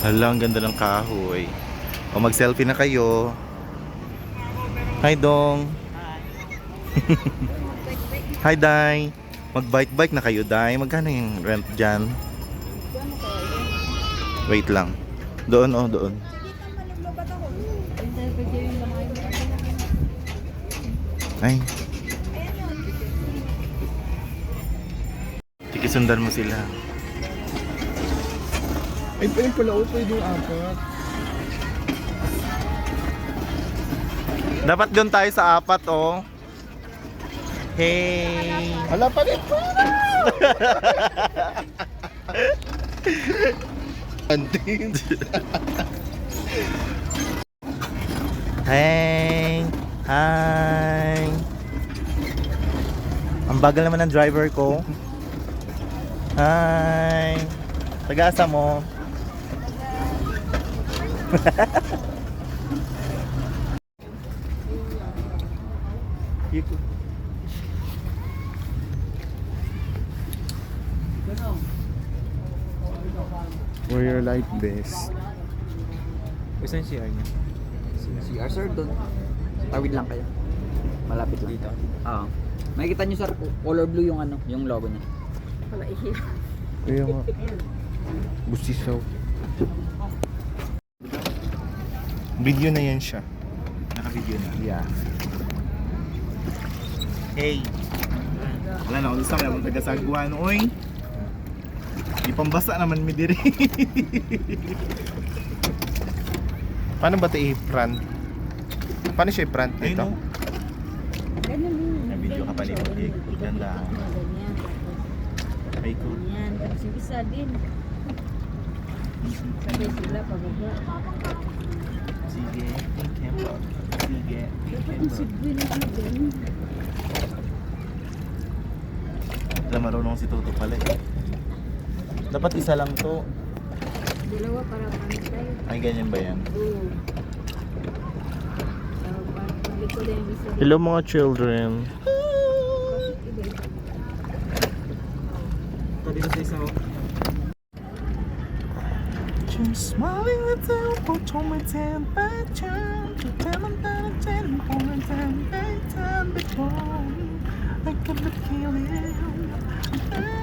Hala, ang ganda ng kahoy. O mag-selfie na kayo. Hi Dong. Hi Day. Mag-bike-bike na kayo, Day. Magkano yung rent dyan? Wait lang. Doon, oh, doon. Ay. Tikisundan mo sila. Ay, pa yung pala o, pwede yung apat. Dapat doon tayo sa apat, oh. Hey. Hala pa rin pa! Anting. Hey. Hi. Ang bagal naman ng driver ko. Hi. Taga-asa mo? Wear your life vest. Gusto yung CR niya? CR sir, doon. Tawid lang kayo. Malapit lang. Dito? Oo. Makikita nyo sir, color blue yung ano, yung logo niya. Kaya nga. Busisaw. Video na yan siya. Naka-video na. Yeah. Hey. Wala na, ulusang naman taga-sagwan. Oy. Di pambasa naman mi diri. Paano ba ito i-front? Paano siya i-front Ayun dito? no. Na video ka pa ni Mugig. Ganda. Ay ko. Yan, kasi isa din. Sabay sila pababa. Sige. Camera. Sige. Ang sigwi na ano din. Alam, marunong si Toto pala eh. Dapat isa lang to. Dalawa para pantay. Ay, ganyan ba yan? Oo. Likod na yung isa. Hello mga children. Iba-iba. Tabi na sa isa ko. Just smiling with the put on my temperature. To tell them that I'm telling for my time before. I can feel it.